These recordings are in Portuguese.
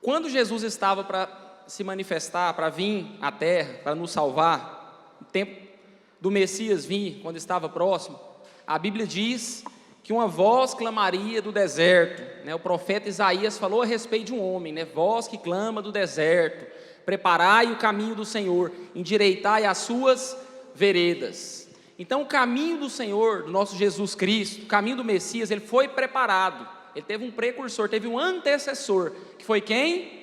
Quando Jesus estava para se manifestar, para vir à terra, para nos salvar, o tempo do Messias vir, quando estava próximo, a Bíblia diz que uma voz clamaria do deserto, né? O profeta Isaías falou a respeito de um homem, né? Voz que clama do deserto, preparai o caminho do Senhor, endireitai as suas veredas. Então o caminho do Senhor, do nosso Jesus Cristo, o caminho do Messias, ele foi preparado, ele teve um precursor, teve um antecessor, que foi quem?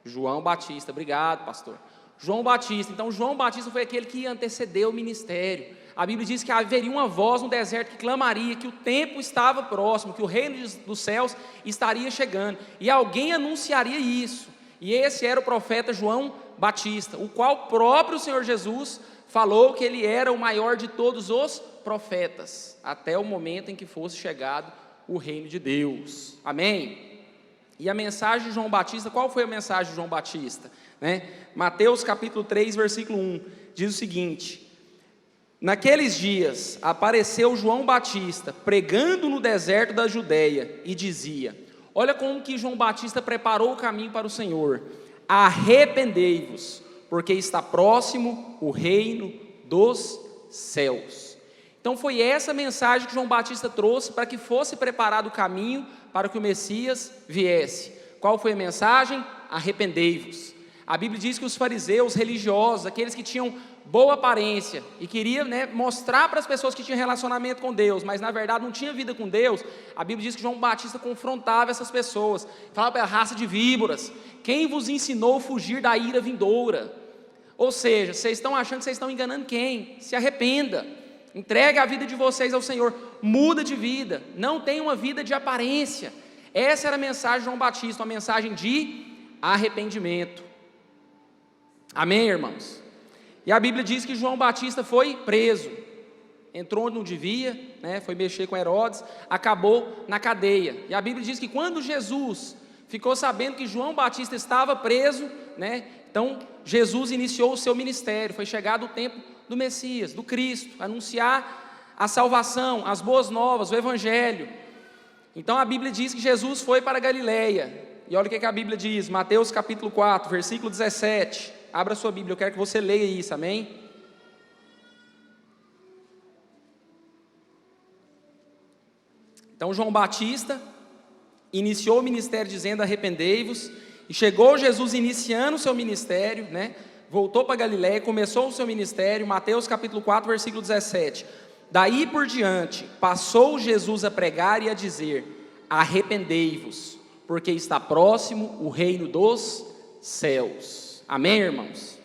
João Batista. Obrigado, pastor. João Batista. Então João Batista foi aquele que antecedeu o ministério. A Bíblia diz que haveria uma voz no deserto que clamaria, que o tempo estava próximo, que o reino dos céus estaria chegando, e alguém anunciaria isso, e esse era o profeta João Batista, o qual o próprio Senhor Jesus falou que ele era o maior de todos os profetas, até o momento em que fosse chegado o reino de Deus. Amém? E a mensagem de João Batista, qual foi a mensagem de João Batista? Mateus capítulo 3, versículo 1, diz o seguinte: naqueles dias apareceu João Batista pregando no deserto da Judeia e dizia, olha como que João Batista preparou o caminho para o Senhor: arrependei-vos, porque está próximo o reino dos céus. Então foi essa mensagem que João Batista trouxe para que fosse preparado o caminho para que o Messias viesse. Qual foi a mensagem? Arrependei-vos. A Bíblia diz que os fariseus, religiosos, aqueles que tinham boa aparência e queriam mostrar para as pessoas que tinham relacionamento com Deus, mas na verdade não tinha vida com Deus, a Bíblia diz que João Batista confrontava essas pessoas, falava para a raça de víboras: quem vos ensinou a fugir da ira vindoura? Ou seja, vocês estão achando que vocês estão enganando quem? Se arrependa, entregue a vida de vocês ao Senhor, muda de vida, não tenha uma vida de aparência. Essa era a mensagem de João Batista, uma mensagem de arrependimento. Amém, irmãos? E a Bíblia diz que João Batista foi preso, entrou onde não devia, foi mexer com Herodes, acabou na cadeia. E a Bíblia diz que quando Jesus ficou sabendo que João Batista estava preso, então Jesus iniciou o seu ministério. Foi chegado o tempo do Messias, do Cristo, anunciar a salvação, as boas novas, o Evangelho. Então a Bíblia diz que Jesus foi para Galileia. E olha o que a Bíblia diz, Mateus capítulo 4, versículo 17. Abra sua Bíblia, eu quero que você leia isso, amém? Então João Batista iniciou o ministério dizendo arrependei-vos, e chegou Jesus iniciando o seu ministério, voltou para Galiléia, começou o seu ministério, Mateus capítulo 4, versículo 17. Daí por diante, passou Jesus a pregar e a dizer, arrependei-vos, porque está próximo o reino dos céus. Amém, irmãos?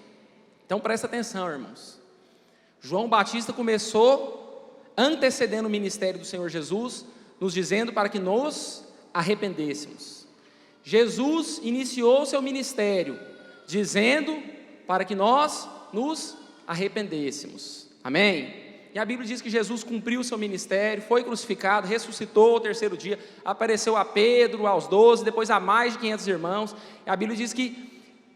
Então presta atenção, irmãos. João Batista começou antecedendo o ministério do Senhor Jesus, nos dizendo para que nos arrependêssemos. Jesus iniciou o seu ministério dizendo para que nós nos arrependêssemos. Amém? E a Bíblia diz que Jesus cumpriu o seu ministério, foi crucificado, ressuscitou ao terceiro dia, apareceu a Pedro, aos 12, depois a mais de 500 irmãos. E a Bíblia diz que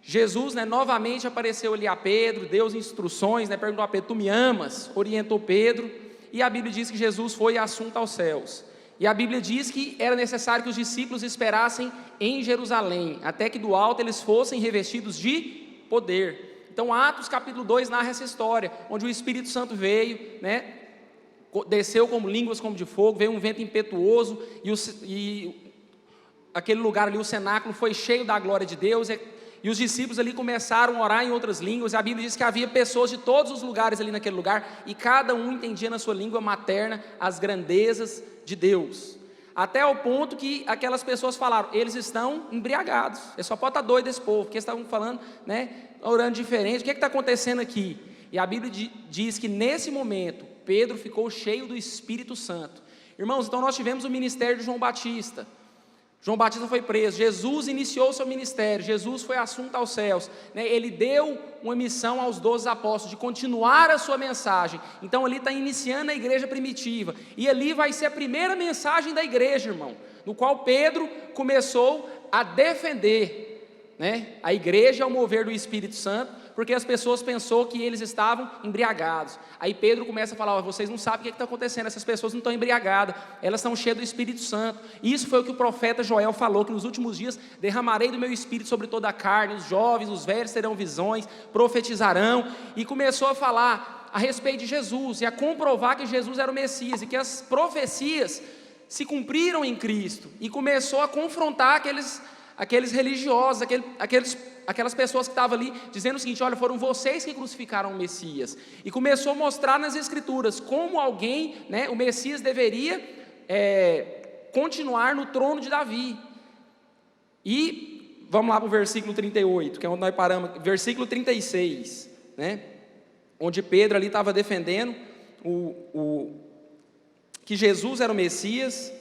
Jesus novamente apareceu ali a Pedro, deu instruções, perguntou a Pedro, tu me amas? Orientou Pedro, e a Bíblia diz que Jesus foi assunto aos céus. E a Bíblia diz que era necessário que os discípulos esperassem em Jerusalém, até que do alto eles fossem revestidos de poder. Então Atos capítulo 2 narra essa história, onde o Espírito Santo veio, desceu como línguas como de fogo, veio um vento impetuoso, e aquele lugar ali, o cenáculo, foi cheio da glória de Deus, e os discípulos ali começaram a orar em outras línguas. A Bíblia diz que havia pessoas de todos os lugares ali naquele lugar, e cada um entendia na sua língua materna as grandezas de Deus, até o ponto que aquelas pessoas falaram, eles estão embriagados, só pode estar doido esse povo, porque eles estavam falando, orando diferente, o que está acontecendo aqui? E a Bíblia diz que nesse momento, Pedro ficou cheio do Espírito Santo. Irmãos, então nós tivemos o ministério de João Batista. João Batista foi preso, Jesus iniciou o seu ministério, Jesus foi assunto aos céus, ele deu uma missão aos 12 apóstolos, de continuar a sua mensagem. Então ali está iniciando a igreja primitiva, e ali vai ser a primeira mensagem da igreja, irmão, no qual Pedro começou a defender, a igreja ao mover do Espírito Santo, porque as pessoas pensaram que eles estavam embriagados. Aí Pedro começa a falar: vocês não sabem o que está acontecendo, essas pessoas não estão embriagadas, elas estão cheias do Espírito Santo. Isso foi o que o profeta Joel falou, que nos últimos dias derramarei do meu Espírito sobre toda a carne, os jovens, os velhos terão visões, profetizarão. E começou a falar a respeito de Jesus, e a comprovar que Jesus era o Messias, e que as profecias se cumpriram em Cristo, e começou a confrontar aqueles religiosos, aquelas pessoas que estavam ali, dizendo o seguinte: olha, foram vocês que crucificaram o Messias. E começou a mostrar nas Escrituras como alguém, o Messias deveria continuar no trono de Davi. E vamos lá para o versículo 38, que é onde nós paramos, versículo 36, onde Pedro ali estava defendendo que Jesus era o Messias,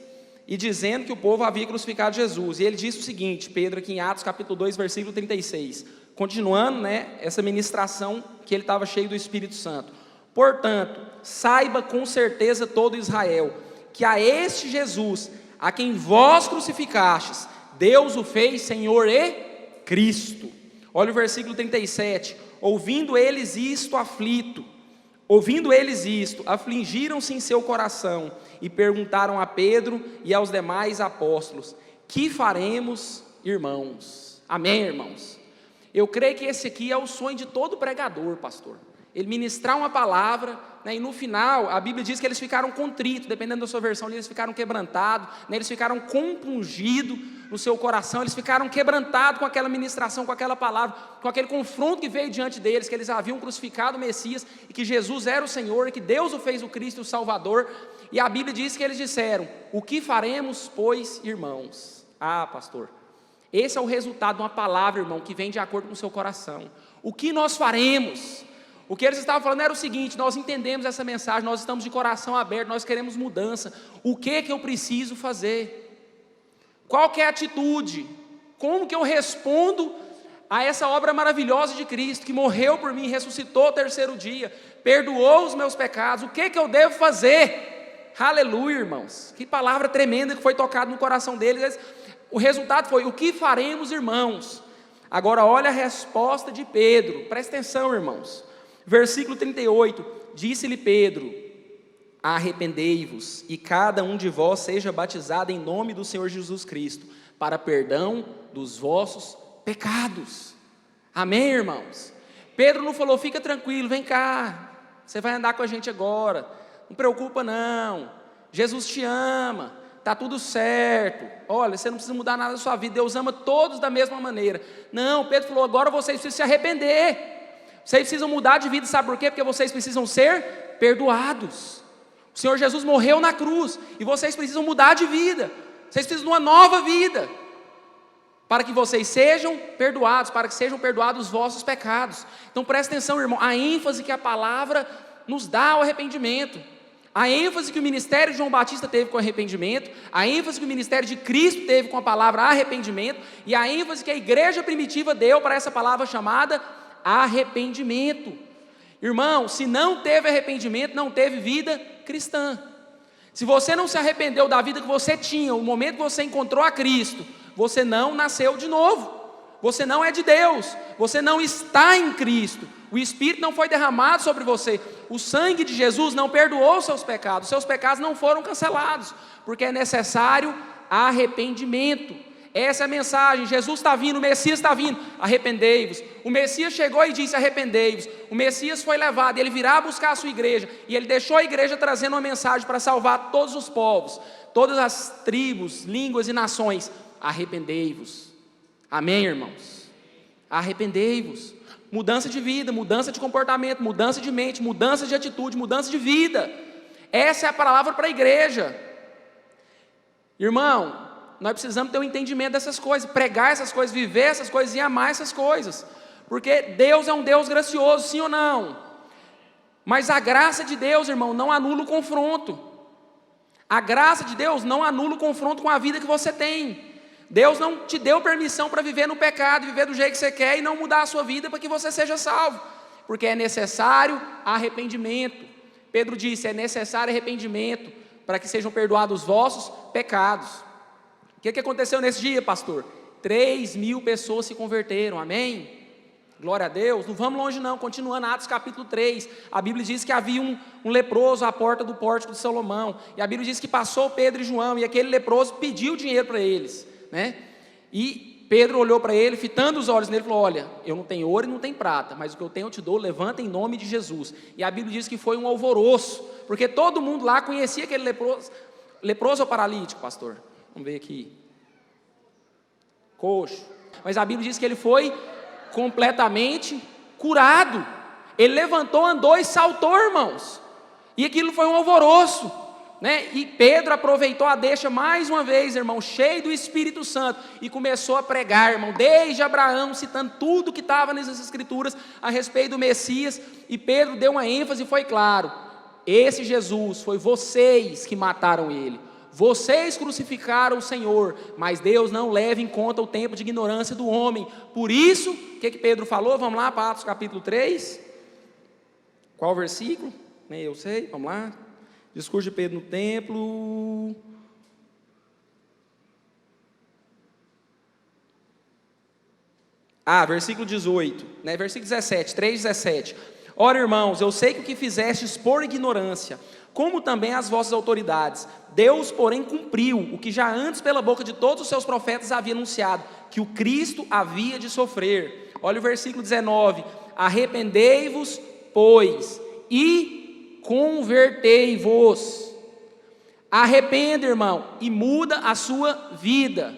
e dizendo que o povo havia crucificado Jesus. E ele disse o seguinte, Pedro aqui em Atos capítulo 2, versículo 36, continuando essa ministração, que ele estava cheio do Espírito Santo: portanto, saiba com certeza todo Israel, que a este Jesus, a quem vós crucificastes, Deus o fez Senhor e Cristo. Olha o versículo 37, ouvindo eles isto, afligiram-se em seu coração, e perguntaram a Pedro e aos demais apóstolos: que faremos, irmãos? Amém, irmãos? Eu creio que esse aqui é o sonho de todo pregador, pastor. Ele ministrar uma palavra, e no final, a Bíblia diz que eles ficaram contritos, dependendo da sua versão, eles ficaram quebrantados, eles ficaram compungidos no seu coração, eles ficaram quebrantados com aquela ministração, com aquela palavra, com aquele confronto que veio diante deles, que eles haviam crucificado o Messias, e que Jesus era o Senhor, e que Deus o fez o Cristo, o Salvador. E a Bíblia diz que eles disseram: o que faremos, pois, irmãos? Ah, pastor, esse é o resultado de uma palavra, irmão, que vem de acordo com o seu coração. O que nós faremos? O que eles estavam falando era o seguinte: nós entendemos essa mensagem, nós estamos de coração aberto, nós queremos mudança. O que eu preciso fazer? Qual que é a atitude? Como que eu respondo a essa obra maravilhosa de Cristo, que morreu por mim, ressuscitou ao terceiro dia, perdoou os meus pecados? O que eu devo fazer? Aleluia, irmãos, que palavra tremenda que foi tocada no coração deles. O resultado foi: o que faremos, irmãos? Agora olha a resposta de Pedro, presta atenção, irmãos. Versículo 38, disse-lhe Pedro: arrependei-vos, e cada um de vós seja batizado em nome do Senhor Jesus Cristo, para perdão dos vossos pecados. Amém, irmãos? Pedro não falou: fica tranquilo, vem cá, você vai andar com a gente agora, não preocupa não, Jesus te ama, está tudo certo, olha, você não precisa mudar nada da sua vida, Deus ama todos da mesma maneira. Não, Pedro falou: agora vocês precisam se arrepender, vocês precisam mudar de vida. Sabe por quê? Porque vocês precisam ser perdoados. O Senhor Jesus morreu na cruz, e vocês precisam mudar de vida, vocês precisam de uma nova vida, para que vocês sejam perdoados, para que sejam perdoados os vossos pecados. Então presta atenção, irmão, a ênfase que a palavra nos dá ao arrependimento, a ênfase que o ministério de João Batista teve com o arrependimento, a ênfase que o ministério de Cristo teve com a palavra arrependimento, e a ênfase que a igreja primitiva deu para essa palavra chamada arrependimento. Irmão, se não teve arrependimento, não teve vida cristã. Se você não se arrependeu da vida que você tinha, o momento que você encontrou a Cristo, você não nasceu de novo, você não é de Deus, você não está em Cristo, o Espírito não foi derramado sobre você, o sangue de Jesus não perdoou seus pecados não foram cancelados, porque é necessário arrependimento. Essa é a mensagem: Jesus está vindo, o Messias está vindo, arrependei-vos. O Messias chegou e disse: arrependei-vos. O Messias foi levado, ele virá buscar a sua igreja, e ele deixou a igreja trazendo uma mensagem para salvar todos os povos, todas as tribos, línguas e nações. Arrependei-vos. Amém, irmãos? Arrependei-vos. Mudança de vida, mudança de comportamento, mudança de mente, mudança de atitude, mudança de vida. Essa é a palavra para a igreja. Irmão, nós precisamos ter um entendimento dessas coisas, pregar essas coisas, viver essas coisas e amar essas coisas, porque Deus é um Deus gracioso, sim ou não? Mas a graça de Deus, irmão, não anula o confronto. A graça de Deus não anula o confronto com a vida que você tem. Deus não te deu permissão para viver no pecado, viver do jeito que você quer e não mudar a sua vida para que você seja salvo, porque é necessário arrependimento. Pedro disse: é necessário arrependimento para que sejam perdoados os vossos pecados. O que aconteceu nesse dia, pastor? 3.000 pessoas se converteram, amém? Glória a Deus. Não vamos longe não, continuando Atos capítulo 3, a Bíblia diz que havia um leproso à porta do pórtico de Salomão, e a Bíblia diz que passou Pedro e João, e aquele leproso pediu dinheiro para eles, né? E Pedro olhou para ele, fitando os olhos nele, e falou: olha, eu não tenho ouro e não tenho prata, mas o que eu tenho eu te dou, levanta em nome de Jesus. E a Bíblia diz que foi um alvoroço, porque todo mundo lá conhecia aquele leproso ou paralítico, pastor? Vamos ver aqui, coxo. Mas a Bíblia diz que ele foi completamente curado. Ele levantou, andou e saltou, irmãos. E aquilo foi um alvoroço, né? E Pedro aproveitou a deixa mais uma vez, irmão, cheio do Espírito Santo, e começou a pregar, irmão, desde Abraão, citando tudo que estava nessas escrituras a respeito do Messias. E Pedro deu uma ênfase e foi claro: esse Jesus foi vocês que mataram ele, vocês crucificaram o Senhor, mas Deus não leva em conta o tempo de ignorância do homem. Por isso, o que Pedro falou? Vamos lá para Atos capítulo 3, qual versículo? Nem eu sei, vamos lá. Discurso de Pedro no templo. Versículo 18, né? Versículo 17, 3:17. Ora, irmãos, eu sei que o que fizestes por ignorância, como também as vossas autoridades, Deus, porém, cumpriu o que já antes pela boca de todos os seus profetas havia anunciado, que o Cristo havia de sofrer. Olha o versículo 19: arrependei-vos, pois, e convertei-vos. Arrependa, irmão, e muda a sua vida.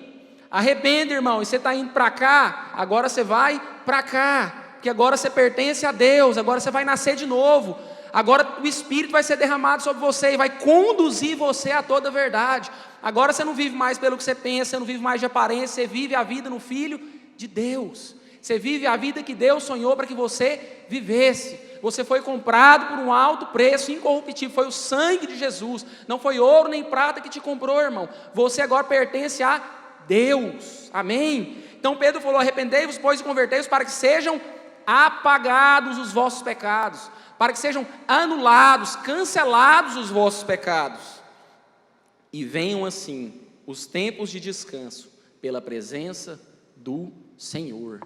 Arrependa, irmão, e você está indo para cá, agora você vai para cá, porque agora você pertence a Deus, agora você vai nascer de novo, agora o Espírito vai ser derramado sobre você e vai conduzir você a toda a verdade. Agora você não vive mais pelo que você pensa, você não vive mais de aparência, você vive a vida no Filho de Deus, você vive a vida que Deus sonhou para que você vivesse. Você foi comprado por um alto preço, incorruptível, foi o sangue de Jesus, não foi ouro nem prata que te comprou, irmão. Você agora pertence a Deus, amém? Então Pedro falou: arrependei-vos, pois, e convertei-vos, para que sejam apagados os vossos pecados, para que sejam anulados, cancelados os vossos pecados, e venham assim os tempos de descanso pela presença do Senhor.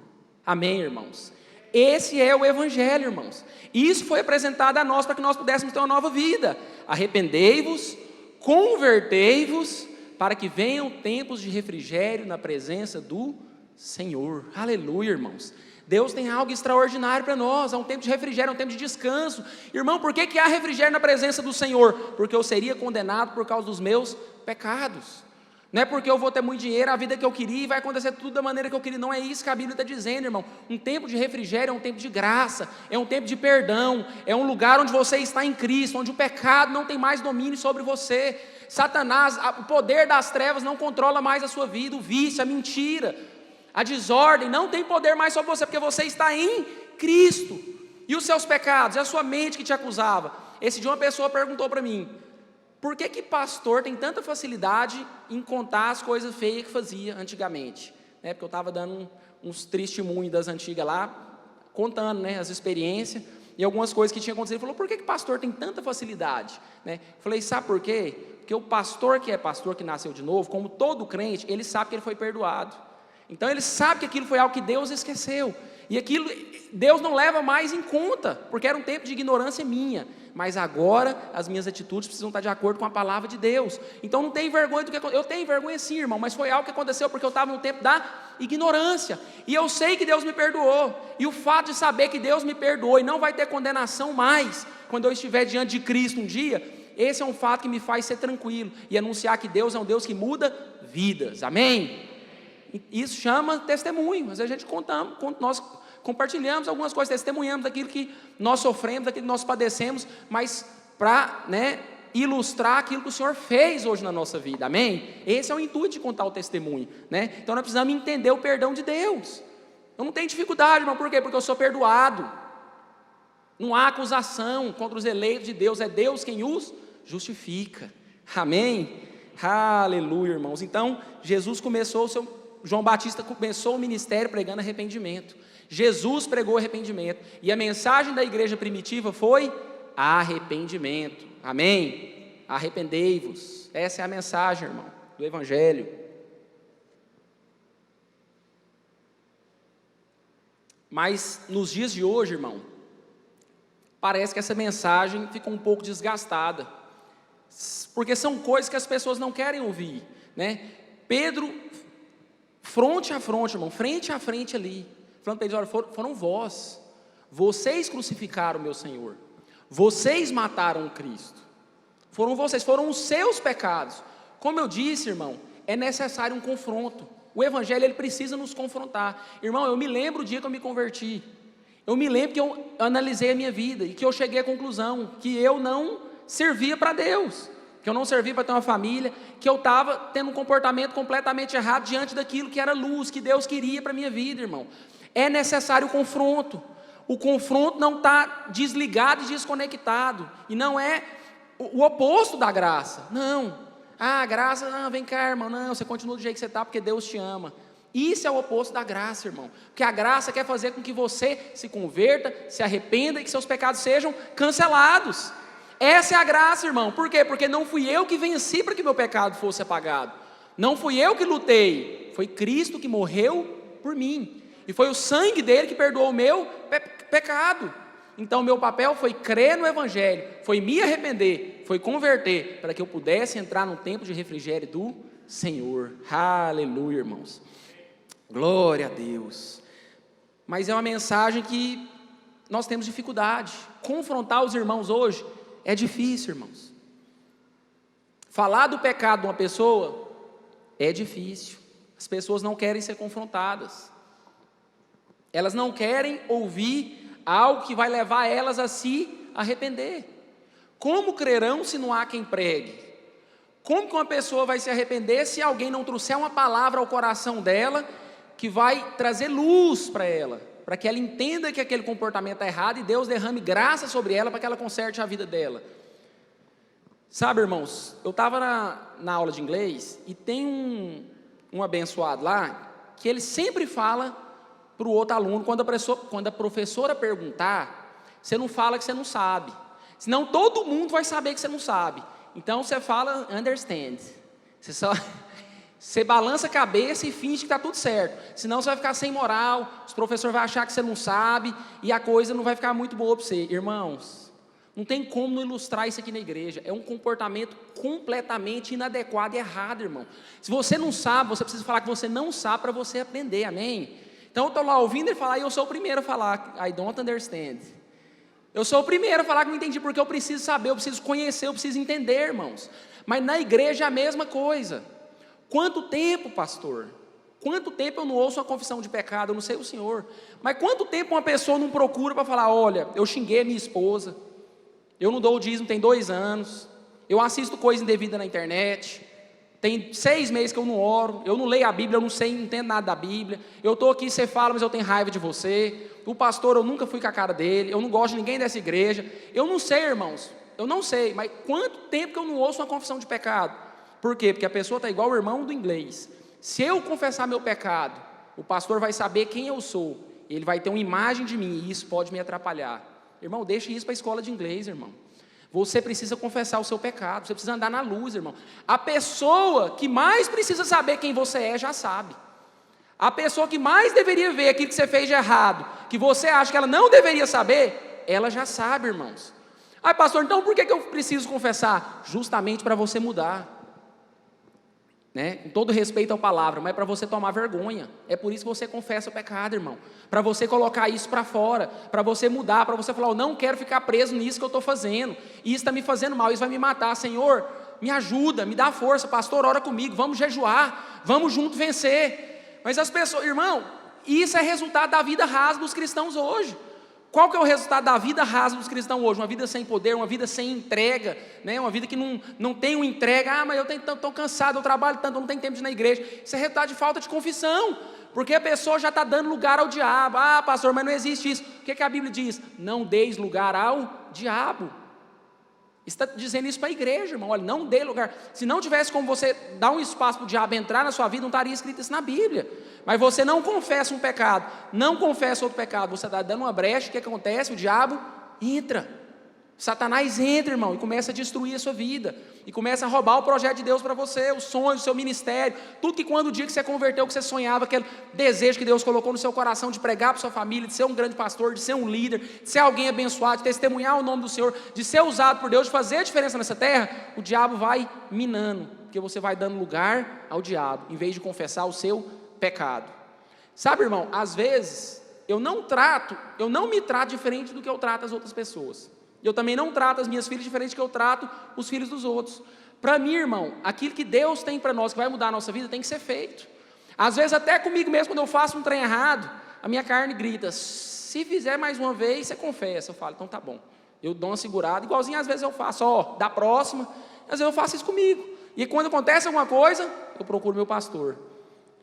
Amém, irmãos? Esse é o Evangelho, irmãos. Isso foi apresentado a nós para que nós pudéssemos ter uma nova vida. Arrependei-vos, convertei-vos, para que venham tempos de refrigério na presença do Senhor. Aleluia, irmãos. Deus tem algo extraordinário para nós. Há um tempo de refrigério, há um tempo de descanso. Irmão, por que há refrigério na presença do Senhor? Porque eu seria condenado por causa dos meus pecados. Não é porque eu vou ter muito dinheiro, a vida que eu queria, e vai acontecer tudo da maneira que eu queria. Não é isso que a Bíblia está dizendo, irmão. Um tempo de refrigério é um tempo de graça, é um tempo de perdão, é um lugar onde você está em Cristo, onde o pecado não tem mais domínio sobre você. Satanás, o poder das trevas não controla mais a sua vida, o vício, a mentira, a desordem não tem poder mais sobre você, porque você está em Cristo. E os seus pecados, e a sua mente que te acusava. Esse dia uma pessoa perguntou para mim: por que pastor tem tanta facilidade em contar as coisas feias que fazia antigamente? Porque eu estava dando uns testemunhos das antigas lá, contando, né, as experiências e algumas coisas que tinham acontecido. Ele falou: por que pastor tem tanta facilidade? Eu falei: sabe por quê? Porque o pastor que é pastor, que nasceu de novo, como todo crente, ele sabe que ele foi perdoado. Então ele sabe que aquilo foi algo que Deus esqueceu. E aquilo Deus não leva mais em conta, porque era um tempo de ignorância minha. Mas agora as minhas atitudes precisam estar de acordo com a palavra de Deus. Então não tem vergonha do que aconteceu. Eu tenho vergonha sim, irmão, mas foi algo que aconteceu porque eu estava no tempo da ignorância. E eu sei que Deus me perdoou. E o fato de saber que Deus me perdoou e não vai ter condenação mais, quando eu estiver diante de Cristo um dia, esse é um fato que me faz ser tranquilo e anunciar que Deus é um Deus que muda vidas. Amém? Isso chama testemunho. Às vezes a gente nós compartilhamos algumas coisas, testemunhamos daquilo que nós sofremos, daquilo que nós padecemos, mas para, ilustrar aquilo que o Senhor fez hoje na nossa vida, amém? Esse é o intuito de contar o testemunho, Então nós precisamos entender o perdão de Deus. Eu não tenho dificuldade, irmão, por quê? Porque eu sou perdoado. Não há acusação contra os eleitos de Deus, é Deus quem os justifica, amém? Aleluia, irmãos. Então João Batista começou o ministério pregando arrependimento. Jesus pregou arrependimento. E a mensagem da igreja primitiva foi arrependimento. Amém? Arrependei-vos. Essa é a mensagem, irmão, do Evangelho. Mas nos dias de hoje, irmão, parece que essa mensagem ficou um pouco desgastada, porque são coisas que as pessoas não querem ouvir, né? Pedro, fronte a fronte, irmão, frente a frente ali, falando para eles: olha, foram vocês crucificaram o meu Senhor, vocês mataram o Cristo, foram vocês, foram os seus pecados. Como eu disse, irmão, é necessário um confronto. O Evangelho, ele precisa nos confrontar. Irmão, eu me lembro o dia que eu me converti, eu me lembro que eu analisei a minha vida e que eu cheguei à conclusão que eu não servia para Deus, que eu não servia para ter uma família, que eu estava tendo um comportamento completamente errado diante daquilo que era luz, que Deus queria para a minha vida, irmão. É necessário o confronto. O confronto não está desligado e desconectado, e não é o oposto da graça, não. A graça, não, vem cá, irmão, não, você continua do jeito que você está porque Deus te ama. Isso é o oposto da graça, irmão, porque a graça quer fazer com que você se converta, se arrependa e que seus pecados sejam cancelados. Essa é a graça, irmão. Por quê? Porque não fui eu que venci para que meu pecado fosse apagado, não fui eu que lutei, foi Cristo que morreu por mim, e foi o sangue dele que perdoou o meu pecado. Então meu papel foi crer no Evangelho, foi me arrepender, foi converter, para que eu pudesse entrar no tempo de refrigério do Senhor. Aleluia, irmãos, glória a Deus. Mas é uma mensagem que nós temos dificuldade. Confrontar os irmãos hoje é difícil, irmãos. Falar do pecado de uma pessoa é difícil. As pessoas não querem ser confrontadas, elas não querem ouvir algo que vai levar elas a se arrepender. Como crerão se não há quem pregue? Como que uma pessoa vai se arrepender se alguém não trouxer uma palavra ao coração dela, que vai trazer luz para ela, para que ela entenda que aquele comportamento é errado e Deus derrame graça sobre ela para que ela conserte a vida dela? Sabe, irmãos, eu estava na aula de inglês e tem um abençoado lá, que ele sempre fala para o outro aluno, quando a professora perguntar, você não fala que você não sabe, senão todo mundo vai saber que você não sabe. Então você fala understand, você balança a cabeça e finge que está tudo certo, senão você vai ficar sem moral, os professores vão achar que você não sabe, e a coisa não vai ficar muito boa para você. Irmãos, não tem como não ilustrar isso aqui na igreja, é um comportamento completamente inadequado e errado, irmão. Se você não sabe, você precisa falar que você não sabe para você aprender, amém? Então eu estou lá ouvindo ele falar e eu sou o primeiro a falar I don't understand. Eu sou o primeiro a falar que não entendi, porque eu preciso saber, eu preciso conhecer, eu preciso entender, irmãos. Mas na igreja é a mesma coisa. Quanto tempo, pastor? Quanto tempo eu não ouço uma confissão de pecado? Eu não sei o senhor, mas quanto tempo uma pessoa não procura para falar: olha, eu xinguei a minha esposa, eu não dou o dízimo tem 2 anos, eu assisto coisa indevida na internet, tem 6 meses que eu não oro, eu não leio a Bíblia, eu não sei, não entendo nada da Bíblia, eu estou aqui, você fala, mas eu tenho raiva de você, o pastor, eu nunca fui com a cara dele, eu não gosto de ninguém dessa igreja. Eu não sei, irmãos, eu não sei, mas quanto tempo que eu não ouço uma confissão de pecado? Por quê? Porque a pessoa está igual o irmão do inglês. Se eu confessar meu pecado, o pastor vai saber quem eu sou, ele vai ter uma imagem de mim, e isso pode me atrapalhar. Irmão, deixa isso para a escola de inglês, irmão. Você precisa confessar o seu pecado, você precisa andar na luz, irmão. A pessoa que mais precisa saber quem você é, já sabe. A pessoa que mais deveria ver aquilo que você fez de errado, que você acha que ela não deveria saber, ela já sabe, irmãos. Ai, pastor, então por que eu preciso confessar? Justamente para você mudar, né? Com todo respeito à palavra, mas para você tomar vergonha. É por isso que você confessa o pecado, irmão. Para você colocar isso para fora, para você mudar, para você falar: eu não quero ficar preso nisso que eu estou fazendo, isso está me fazendo mal, isso vai me matar. Senhor, me ajuda, me dá força. Pastor, ora comigo, vamos jejuar, vamos junto vencer. Mas as pessoas, irmão, isso é resultado da vida rasa dos cristãos hoje. Qual que é o resultado da vida rasa dos cristãos hoje? Uma vida sem poder, uma vida sem entrega, né? Uma vida que não tem uma entrega. Ah, mas eu estou cansado, eu trabalho tanto, eu não tenho tempo de ir na igreja. Isso é resultado de falta de confissão, porque a pessoa já está dando lugar ao diabo. Ah, pastor, mas não existe isso. O que a Bíblia diz? Não deis lugar ao diabo. Está dizendo isso para a igreja, irmão. Olha, não dê lugar. Se não tivesse como você dar um espaço para o diabo entrar na sua vida, não estaria escrito isso na Bíblia. Mas você não confessa um pecado, não confessa outro pecado, você está dando uma brecha, o que acontece? O diabo entra. Satanás entra, irmão, e começa a destruir a sua vida, e começa a roubar o projeto de Deus para você, os sonhos, o seu ministério, tudo que quando o dia que você converteu, que você sonhava, aquele desejo que Deus colocou no seu coração de pregar para sua família, de ser um grande pastor, de ser um líder, de ser alguém abençoado, de testemunhar o nome do Senhor, de ser usado por Deus, de fazer a diferença nessa terra, o diabo vai minando, porque você vai dando lugar ao diabo, em vez de confessar o seu pecado. Sabe, irmão, às vezes, eu não me trato diferente do que eu trato as outras pessoas. Eu também não trato as minhas filhas diferente do que eu trato os filhos dos outros. Para mim, irmão, aquilo que Deus tem para nós, que vai mudar a nossa vida, tem que ser feito. Às vezes até comigo mesmo, quando eu faço um trem errado, a minha carne grita, se fizer mais uma vez, você confessa. Eu falo, então tá bom. Eu dou uma segurada, igualzinho às vezes eu faço, da próxima, às vezes eu faço isso comigo. E quando acontece alguma coisa, eu procuro meu pastor.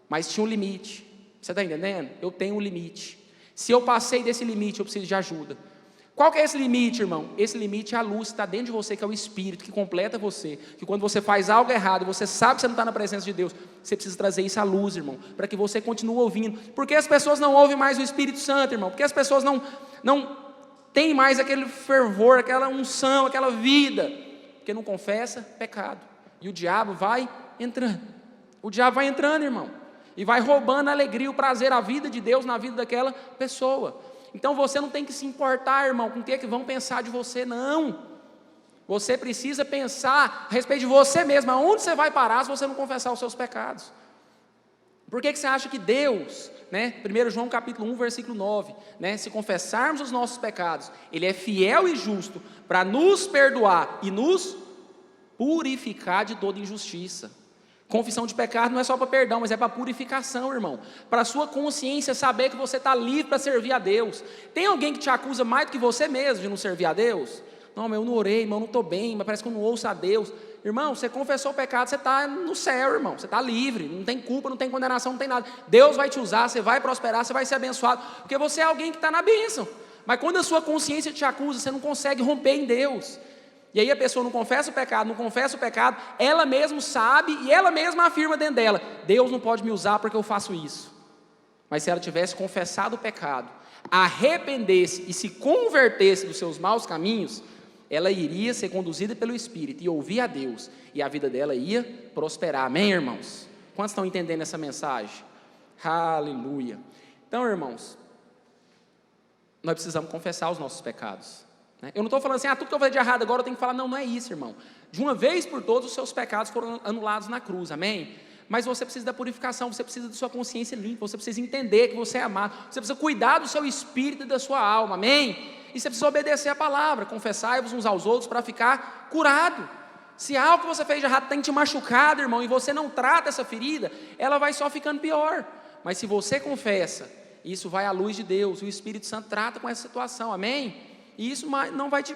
Mas tinha um limite. Você está entendendo? Eu tenho um limite. Se eu passei desse limite, eu preciso de ajuda. Qual que é esse limite, irmão? Esse limite é a luz que está dentro de você, que é o Espírito, que completa você, que quando você faz algo errado, você sabe que você não está na presença de Deus, você precisa trazer isso à luz, irmão, para que você continue ouvindo. Por que as pessoas não ouvem mais o Espírito Santo, irmão? Porque as pessoas não têm mais aquele fervor, aquela unção, aquela vida, porque não confessa pecado, e o diabo vai entrando, irmão, e vai roubando a alegria, o prazer, a vida de Deus na vida daquela pessoa. Então você não tem que se importar, irmão, com o que vão pensar de você, não. Você precisa pensar a respeito de você mesmo, aonde você vai parar se você não confessar os seus pecados. Por que você acha que Deus, 1 João capítulo 1, versículo 9, se confessarmos os nossos pecados, Ele é fiel e justo para nos perdoar e nos purificar de toda injustiça. Confissão de pecado não é só para perdão, mas é para purificação, irmão. Para a sua consciência saber que você está livre para servir a Deus. Tem alguém que te acusa mais do que você mesmo de não servir a Deus? Não, mas eu não orei, irmão, eu não estou bem, mas parece que eu não ouço a Deus. Irmão, você confessou o pecado, você está no céu, irmão. Você está livre, não tem culpa, não tem condenação, não tem nada. Deus vai te usar, você vai prosperar, você vai ser abençoado, porque você é alguém que está na bênção. Mas quando a sua consciência te acusa, você não consegue romper em Deus. E aí a pessoa não confessa o pecado, ela mesma sabe e ela mesma afirma dentro dela, Deus não pode me usar porque eu faço isso. Mas se ela tivesse confessado o pecado, arrependesse e se convertesse dos seus maus caminhos, ela iria ser conduzida pelo Espírito e ouvir a Deus, e a vida dela ia prosperar. Amém, irmãos? Quantos estão entendendo essa mensagem? Aleluia. Então, irmãos, nós precisamos confessar os nossos pecados. Eu não estou falando assim, tudo que eu falei de errado agora eu tenho que falar, não é isso, irmão. De uma vez por todas os seus pecados foram anulados na cruz, amém? Mas você precisa da purificação, você precisa da sua consciência limpa, você precisa entender que você é amado, você precisa cuidar do seu espírito e da sua alma, amém? E você precisa obedecer a palavra, confessai-vos uns aos outros para ficar curado. Se algo que você fez de errado tem te machucado, irmão, e você não trata essa ferida, ela vai só ficando pior. Mas se você confessa, isso vai à luz de Deus, e o Espírito Santo trata com essa situação, amém? E isso não vai te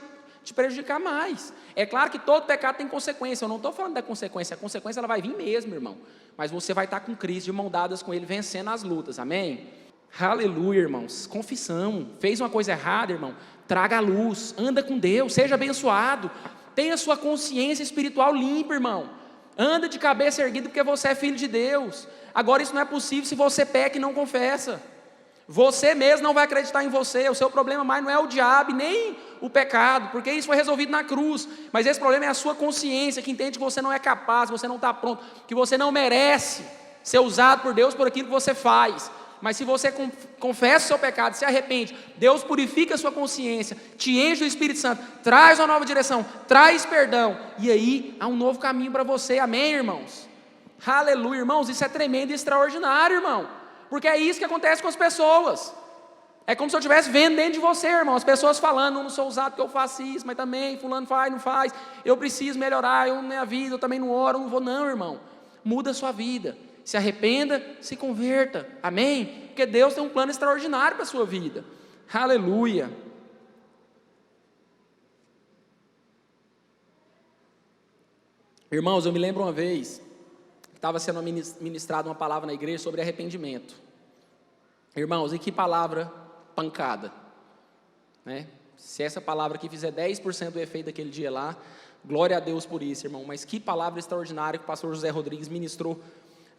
prejudicar mais. É claro que todo pecado tem consequência, eu não estou falando da consequência, a consequência ela vai vir mesmo, irmão. Mas você vai estar com Cristo, de mão dadas com Ele, vencendo as lutas, amém? Aleluia, irmãos. Confissão, fez uma coisa errada, irmão, traga a luz, anda com Deus, seja abençoado, tenha sua consciência espiritual limpa, irmão. Anda de cabeça erguida porque você é filho de Deus. Agora isso não é possível se você peca e não confessa. Você mesmo não vai acreditar em você. O seu problema mais não é o diabo nem o pecado, porque isso foi resolvido na cruz. Mas esse problema é a sua consciência, que entende que você não é capaz, que você não está pronto, que você não merece ser usado por Deus por aquilo que você faz. Mas se você confessa o seu pecado, se arrepende, Deus purifica a sua consciência, te enche do Espírito Santo, traz uma nova direção, traz perdão, e aí há um novo caminho para você, amém, irmãos? Aleluia, irmãos, isso é tremendo e extraordinário, irmão. Porque é isso que acontece com as pessoas. É como se eu estivesse vendo dentro de você, irmão. As pessoas falando, eu não sou usado porque eu faço isso, mas também fulano faz, não faz. Eu preciso melhorar, minha vida, eu também não oro, não vou. Não, irmão. Muda a sua vida. Se arrependa, se converta. Amém? Porque Deus tem um plano extraordinário para a sua vida. Aleluia. Irmãos, eu me lembro uma vez, estava sendo ministrada uma palavra na igreja sobre arrependimento. Irmãos, e que palavra pancada, Se essa palavra aqui fizer 10% do efeito daquele dia lá, glória a Deus por isso, irmão. Mas que palavra extraordinária que o pastor José Rodrigues ministrou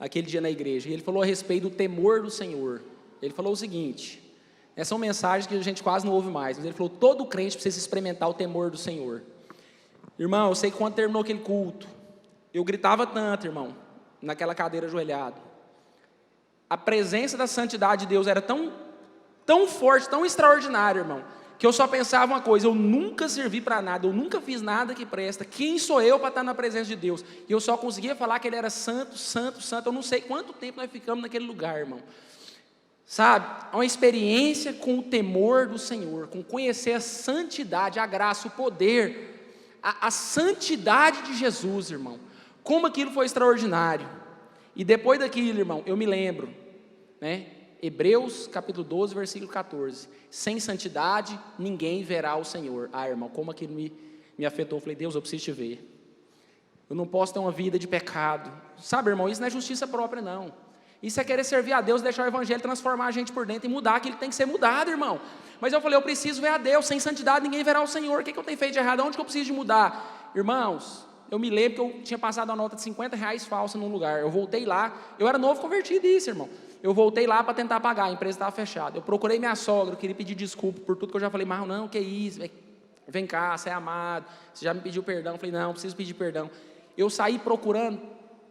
aquele dia na igreja. E ele falou a respeito do temor do Senhor. Ele falou o seguinte: Essa é uma mensagem que a gente quase não ouve mais, mas ele falou: todo crente precisa experimentar o temor do Senhor. Irmão, eu sei que quando terminou aquele culto, eu gritava tanto, irmão, naquela cadeira ajoelhado. A presença da santidade de Deus era tão forte, tão extraordinária, irmão, que eu só pensava uma coisa: eu nunca servi para nada, eu nunca fiz nada que presta. Quem sou eu para estar na presença de Deus? E eu só conseguia falar que Ele era santo, santo, santo. Eu não sei quanto tempo nós ficamos naquele lugar, irmão. Sabe, uma experiência com o temor do Senhor, com conhecer a santidade, a graça, o poder, a santidade de Jesus, irmão. Como aquilo foi extraordinário. E depois daquilo, irmão, eu me lembro, né? Hebreus capítulo 12, versículo 14. Sem santidade, ninguém verá o Senhor. Ah, irmão, como aquilo me afetou. Eu falei: Deus, eu preciso te ver. Eu não posso ter uma vida de pecado. Sabe, irmão, isso não é justiça própria, não. Isso é querer servir a Deus, deixar o Evangelho transformar a gente por dentro e mudar aquilo que tem que ser mudado, irmão. Mas eu falei: eu preciso ver a Deus. Sem santidade ninguém verá o Senhor. O que eu tenho feito de errado? Onde que eu preciso de mudar? Irmãos, eu me lembro que eu tinha passado a nota de R$50 falsa num lugar. Eu voltei lá, eu era novo convertido isso, irmão. Eu voltei lá para tentar pagar, a empresa estava fechada. Eu procurei minha sogra, eu queria pedir desculpa por tudo que eu já falei. Mas não, que isso, vem cá, você é amado, você já me pediu perdão. Eu falei: não preciso pedir perdão. Eu saí procurando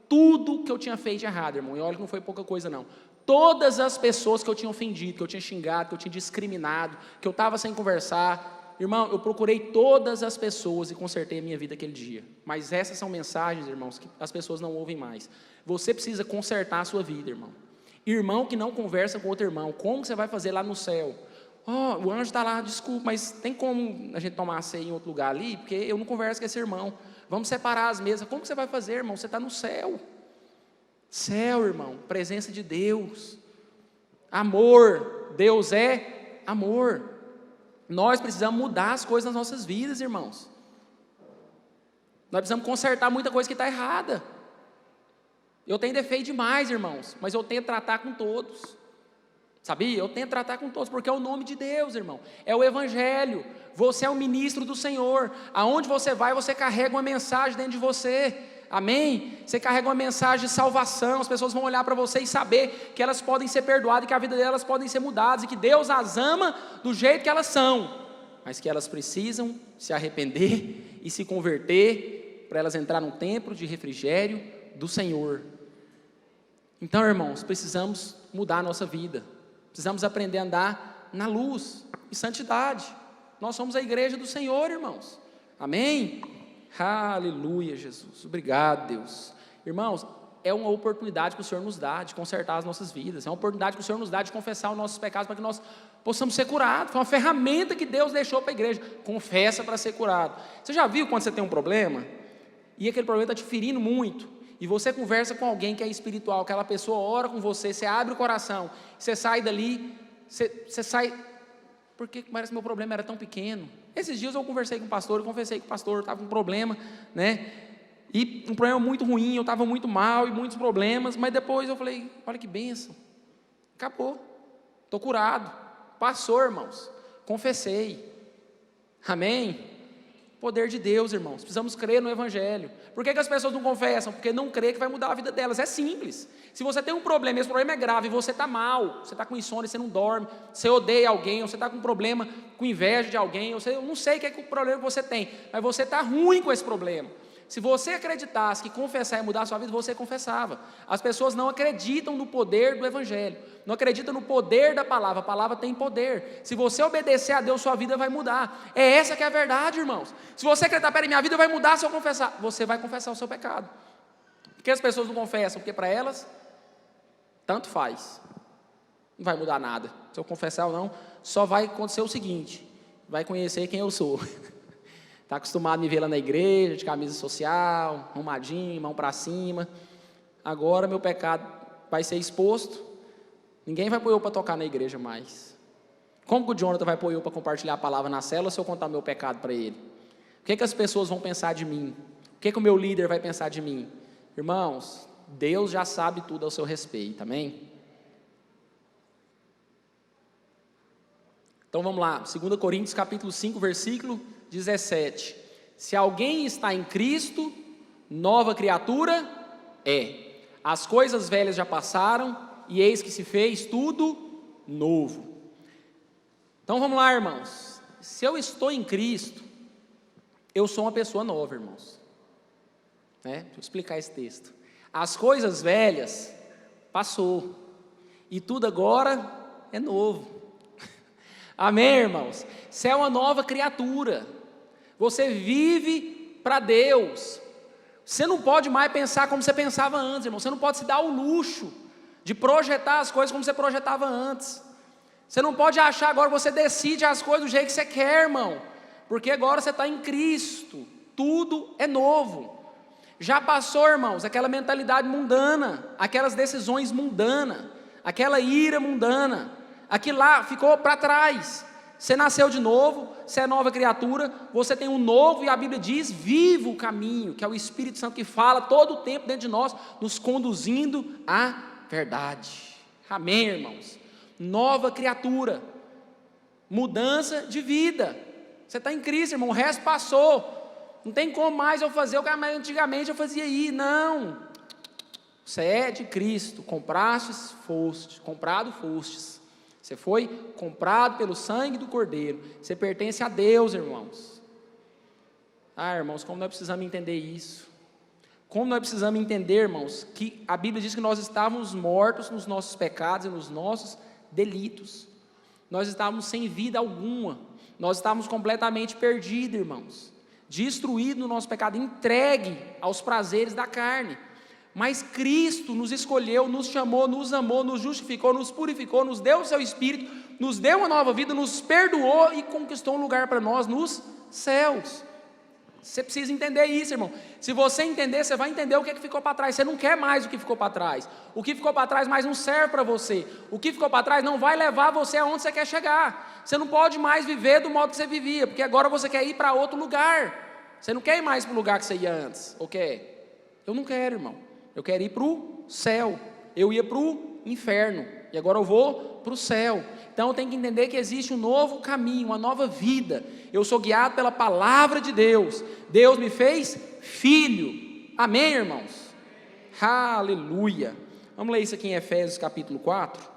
tudo que eu tinha feito de errado, irmão, e olha que não foi pouca coisa não. Todas as pessoas que eu tinha ofendido, que eu tinha xingado, que eu tinha discriminado, que eu estava sem conversar, irmão, eu procurei todas as pessoas e consertei a minha vida aquele dia. Mas essas são mensagens, irmãos, que as pessoas não ouvem mais. Você precisa consertar a sua vida, irmão. Irmão que não conversa com outro irmão, como que você vai fazer lá no céu? O anjo está lá: desculpa, mas tem como a gente tomar ceia em outro lugar ali? Porque eu não converso com esse irmão. Vamos separar as mesas. Como que você vai fazer, irmão? Você está no céu. Céu, irmão, presença de Deus. Amor, Deus é amor. Nós precisamos mudar as coisas nas nossas vidas, irmãos. Nós precisamos consertar muita coisa que está errada. Eu tenho defeito demais, irmãos, mas eu tento tratar com todos. Sabia? Eu tento tratar com todos, porque é o nome de Deus, irmão. É o Evangelho. Você é o ministro do Senhor. Aonde você vai, você carrega uma mensagem dentro de você. Amém? Você carrega uma mensagem de salvação. As pessoas vão olhar para você e saber que elas podem ser perdoadas, que a vida delas podem ser mudadas, e que Deus as ama do jeito que elas são, mas que elas precisam se arrepender e se converter, para elas entrar num templo de refrigério do Senhor. Então, irmãos, precisamos mudar a nossa vida. Precisamos aprender a andar na luz e santidade. Nós somos a igreja do Senhor, irmãos. Amém? Aleluia, Jesus. Obrigado, Deus. Irmãos, é uma oportunidade que o Senhor nos dá de consertar as nossas vidas. É uma oportunidade que o Senhor nos dá de confessar os nossos pecados para que nós possamos ser curados. Foi uma ferramenta que Deus deixou para a igreja. Confessa para ser curado. Você já viu quando você tem um problema e aquele problema está te ferindo muito, e você conversa com alguém que é espiritual, aquela pessoa ora com você, você abre o coração, você sai dali, você sai, porque parece que meu problema era tão pequeno. Esses dias eu conversei com o pastor, eu confessei com o pastor, eu estava com um problema, né? E um problema muito ruim, eu estava muito mal e muitos problemas, mas depois eu falei: olha que bênção, acabou, estou curado, passou, irmãos, confessei. Amém? Poder de Deus, irmãos. Precisamos crer no Evangelho. Por que as pessoas não confessam? Porque não crê que vai mudar a vida delas. É simples. Se você tem um problema, esse problema é grave, e você está mal, você está com insônia, você não dorme, você odeia alguém, ou você está com um problema, com inveja de alguém, eu não sei o que é o problema que você tem, mas você está ruim com esse problema. Se você acreditasse que confessar ia mudar a sua vida, você confessava. As pessoas não acreditam no poder do Evangelho, não acreditam no poder da palavra. A palavra tem poder. Se você obedecer a Deus, sua vida vai mudar. É essa que é a verdade, irmãos. Se você acreditar: peraí, minha vida vai mudar se eu confessar, você vai confessar o seu pecado. Por que as pessoas não confessam? Porque para elas, tanto faz, não vai mudar nada. Se eu confessar ou não, só vai acontecer o seguinte: vai conhecer quem eu sou. Está acostumado a me ver lá na igreja, de camisa social, arrumadinho, mão para cima. Agora meu pecado vai ser exposto. Ninguém vai pôr eu para tocar na igreja mais. Como que o Jonathan vai pôr eu para compartilhar a palavra na célula se eu contar meu pecado para ele? O que as pessoas vão pensar de mim? O que o meu líder vai pensar de mim? Irmãos, Deus já sabe tudo ao seu respeito, amém? Então vamos lá, 2 Coríntios capítulo 5, versículo 17. Se alguém está em Cristo, nova criatura é. As coisas velhas já passaram, e eis que se fez tudo novo. Então vamos lá, irmãos. Se eu estou em Cristo, eu sou uma pessoa nova, irmãos. Deixa eu explicar esse texto. As coisas velhas passou, e tudo agora é novo. Amém, irmãos? Você é uma nova criatura. Você vive para Deus. Você não pode mais pensar como você pensava antes, irmão. Você não pode se dar o luxo de projetar as coisas como você projetava antes. Você não pode achar agora que você decide as coisas do jeito que você quer, irmão. Porque agora você está em Cristo. Tudo é novo. Já passou, irmãos, aquela mentalidade mundana, aquelas decisões mundanas, aquela ira mundana. Aquilo lá ficou para trás. Você nasceu de novo, você é nova criatura, você tem um novo, e a Bíblia diz, viva o caminho, que é o Espírito Santo que fala todo o tempo dentro de nós, nos conduzindo à verdade. Amém, irmãos? Nova criatura, mudança de vida. Você está em Cristo, irmão, o resto passou. Não tem como mais eu fazer o que antigamente eu fazia aí, não. Você é de Cristo, comprado fostes. Você foi comprado pelo sangue do Cordeiro. Você pertence a Deus, irmãos. Irmãos, como nós precisamos entender isso? Como nós precisamos entender, irmãos, que a Bíblia diz que nós estávamos mortos nos nossos pecados e nos nossos delitos. Nós estávamos sem vida alguma. Nós estávamos completamente perdidos, irmãos. Destruídos no nosso pecado, entregue aos prazeres da carne. Mas Cristo nos escolheu, nos chamou, nos amou, nos justificou, nos purificou, nos deu o seu Espírito, nos deu uma nova vida, nos perdoou e conquistou um lugar para nós nos céus. Você precisa entender isso, irmão. Se você entender, você vai entender o que ficou para trás. Você não quer mais o que ficou para trás. O que ficou para trás mais não serve para você. O que ficou para trás não vai levar você aonde você quer chegar. Você não pode mais viver do modo que você vivia, porque agora você quer ir para outro lugar. Você não quer ir mais para o lugar que você ia antes, ou quer? Eu não quero, irmão. Eu quero ir para o céu. Eu ia para o inferno, e agora eu vou para o céu. Então eu tenho que entender que existe um novo caminho, uma nova vida. Eu sou guiado pela palavra de Deus. Deus me fez filho. Amém, irmãos? Aleluia. Vamos ler isso aqui em Efésios capítulo 4.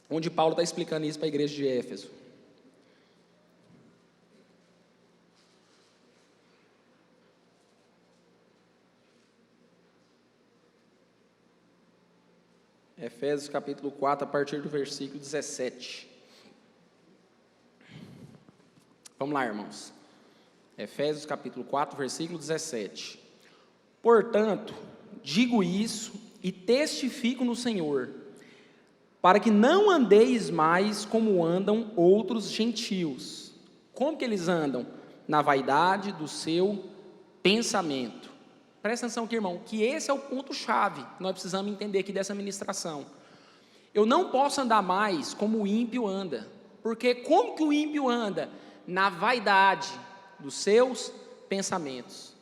Onde Paulo está explicando isso para a igreja de Éfeso. Efésios capítulo 4, a partir do versículo 17. Vamos lá, irmãos. Efésios capítulo 4, versículo 17. Portanto, digo isso e testifico no Senhor, para que não andeis mais como andam outros gentios. Como que eles andam? Na vaidade do seu pensamento. Presta atenção aqui, irmão, que esse é o ponto-chave que nós precisamos entender aqui dessa ministração. Eu não posso andar mais como o ímpio anda, porque como que o ímpio anda? Na vaidade dos seus pensamentos.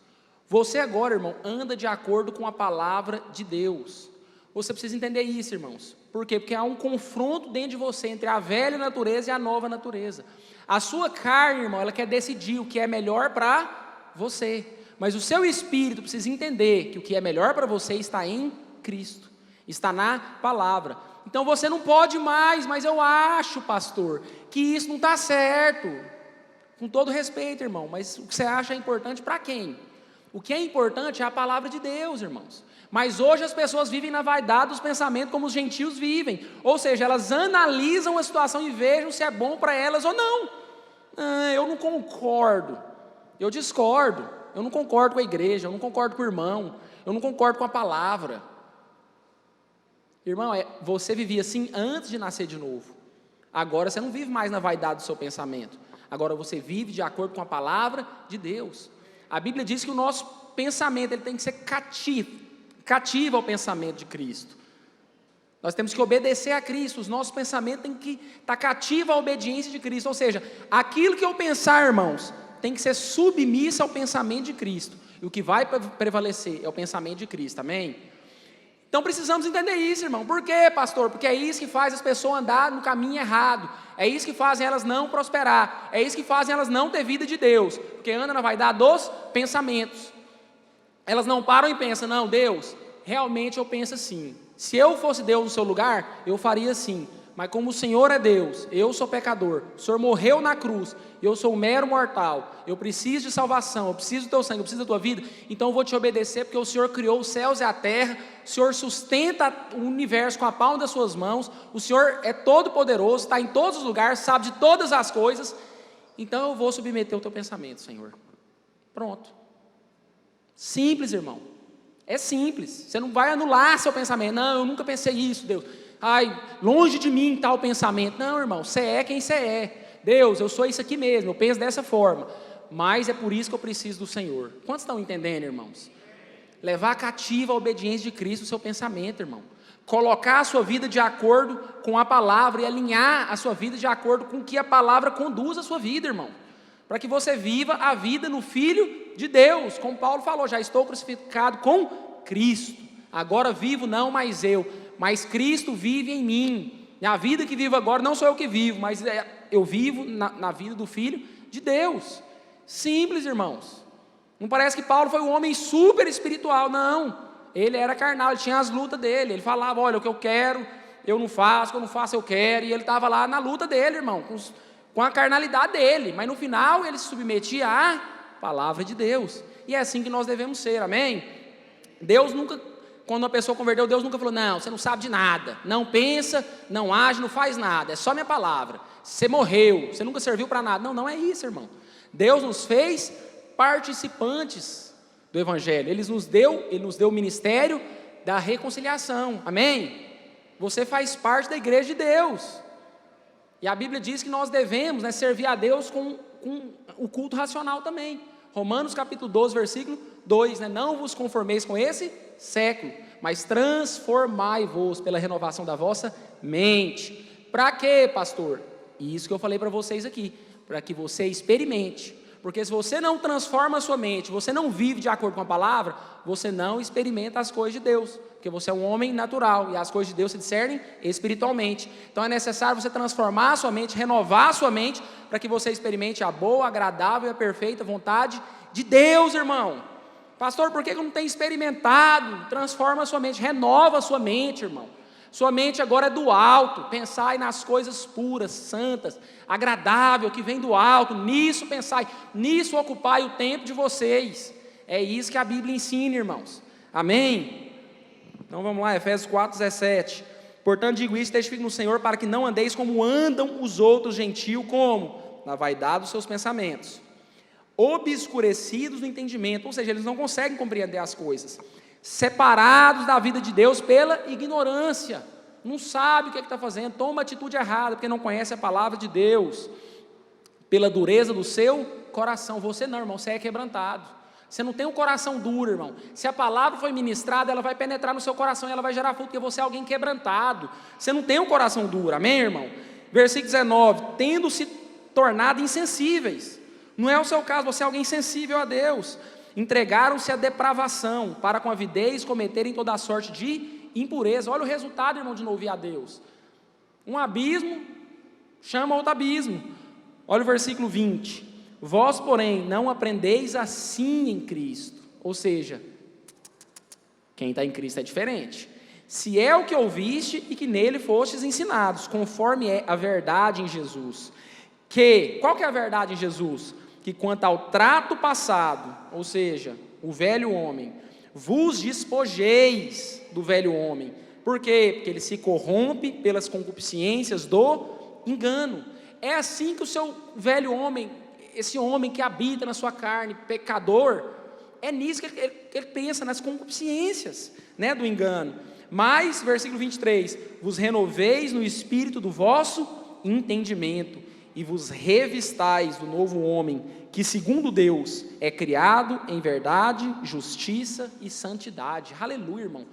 Você agora, irmão, anda de acordo com a palavra de Deus. Você precisa entender isso, irmãos. Por quê? Porque há um confronto dentro de você entre a velha natureza e a nova natureza. A sua carne, irmão, ela quer decidir o que é melhor para você. Mas o seu espírito precisa entender que o que é melhor para você está em Cristo, está na palavra. Então você não pode mais, mas eu acho, pastor, que isso não está certo. Com todo respeito, irmão, mas o que você acha é importante para quem? O que é importante é a palavra de Deus, irmãos. Mas hoje as pessoas vivem na vaidade dos pensamentos como os gentios vivem. Ou seja, elas analisam a situação e vejam se é bom para elas ou não. Eu não concordo, eu discordo. Eu não concordo com a igreja, eu não concordo com o irmão, eu não concordo com a palavra. Irmão, você vivia assim antes de nascer de novo. Agora você não vive mais na vaidade do seu pensamento. Agora você vive de acordo com a palavra de Deus. A Bíblia diz que o nosso pensamento ele tem que ser cativo ao pensamento de Cristo. Nós temos que obedecer a Cristo. Os nossos pensamentos têm que estar cativos à obediência de Cristo. Ou seja, aquilo que eu pensar, irmãos, tem que ser submissa ao pensamento de Cristo. E o que vai prevalecer é o pensamento de Cristo, amém? Então precisamos entender isso, irmão. Por quê, pastor? Porque é isso que faz as pessoas andar no caminho errado. É isso que fazem elas não prosperar. É isso que fazem elas não ter vida de Deus. Porque anda na vaidade dos pensamentos. Elas não param e pensam, não, Deus, realmente eu penso assim, se eu fosse Deus no seu lugar, eu faria assim, mas como o Senhor é Deus, eu sou pecador, o Senhor morreu na cruz, eu sou um mero mortal, eu preciso de salvação, eu preciso do teu sangue, eu preciso da tua vida, então eu vou te obedecer, porque o Senhor criou os céus e a terra, o Senhor sustenta o universo com a palma das suas mãos, o Senhor é todo poderoso, está em todos os lugares, sabe de todas as coisas, então eu vou submeter o teu pensamento, Senhor. Pronto. Simples, irmão. É simples. Você não vai anular seu pensamento. Não, eu nunca pensei isso, Deus. Ai, longe de mim tal pensamento. Não, irmão, você é quem você é. Deus, eu sou isso aqui mesmo, eu penso dessa forma. Mas é por isso que eu preciso do Senhor. Quantos estão entendendo, irmãos? Levar cativa a obediência de Cristo o seu pensamento, irmão. Colocar a sua vida de acordo com a palavra e alinhar a sua vida de acordo com o que a palavra conduz a sua vida, irmão. Para que você viva a vida no Filho de Deus, como Paulo falou, já estou crucificado com Cristo, agora vivo não mais eu, mas Cristo vive em mim, e a vida que vivo agora não sou eu que vivo, mas eu vivo na vida do Filho de Deus. Simples, irmãos. Não parece que Paulo foi um homem super espiritual, não, ele era carnal, ele tinha as lutas dele, ele falava, olha, o que eu quero, eu não faço, o que eu não faço, eu quero, e ele estava lá na luta dele, irmão, com a carnalidade dele, mas no final ele se submetia à palavra de Deus, e é assim que nós devemos ser, amém? Deus nunca, quando uma pessoa converteu, Deus nunca falou, não, você não sabe de nada, não pensa, não age, não faz nada, é só minha palavra, você morreu, você nunca serviu para nada, não é isso, irmão. Deus nos fez participantes do Evangelho, Ele nos deu o ministério da reconciliação, amém? Você faz parte da igreja de Deus, e a Bíblia diz que nós devemos, né, servir a Deus com o culto racional também. Romanos capítulo 12, versículo 2, né, não vos conformeis com esse século, mas transformai-vos pela renovação da vossa mente. Para quê, pastor? Isso que eu falei para vocês aqui, para que você experimente, porque se você não transforma a sua mente, você não vive de acordo com a palavra, você não experimenta as coisas de Deus, porque você é um homem natural, e as coisas de Deus se discernem espiritualmente. Então é necessário você transformar a sua mente, renovar a sua mente, para que você experimente a boa, agradável e a perfeita vontade de Deus, irmão. Pastor, por que eu não tenho experimentado? Transforma a sua mente, renova a sua mente, irmão. Sua mente agora é do alto, pensai nas coisas puras, santas, agradável, que vem do alto, nisso pensai, nisso ocupai o tempo de vocês. É isso que a Bíblia ensina, irmãos, amém? Então vamos lá, Efésios 4:17, portanto digo isso, testifico no Senhor, para que não andeis como andam os outros gentios, como? Na vaidade dos seus pensamentos, obscurecidos no entendimento, ou seja, eles não conseguem compreender as coisas, separados da vida de Deus pela ignorância, não sabe o que está fazendo, toma uma atitude errada, porque não conhece a palavra de Deus, pela dureza do seu coração. Você não, irmão, você é quebrantado, você não tem um coração duro, irmão. Se a palavra foi ministrada, ela vai penetrar no seu coração, e ela vai gerar fruto, porque você é alguém quebrantado, você não tem um coração duro, amém, irmão? Versículo 19, tendo se tornado insensíveis, não é o seu caso, você é alguém sensível a Deus, entregaram-se à depravação, para com avidez cometerem toda a sorte de impureza. Olha o resultado, irmão, de não ouvir a Deus. Um abismo chama outro abismo. Olha o versículo 20. Vós, porém, não aprendeis assim em Cristo. Ou seja, quem está em Cristo é diferente. Se é o que ouviste e que nele fostes ensinados, conforme é a verdade em Jesus. Qual que é a verdade em Jesus? Que quanto ao trato passado, ou seja, o velho homem, vos despojeis do velho homem. Por quê? Porque ele se corrompe pelas concupiscências do engano. É assim que o seu velho homem, esse homem que habita na sua carne, pecador, é nisso que ele pensa, nas concupiscências, né, do engano. Mas, versículo 23, vos renoveis no espírito do vosso entendimento, e vos revistais do novo homem, que segundo Deus é criado em verdade, justiça e santidade. Aleluia, irmão.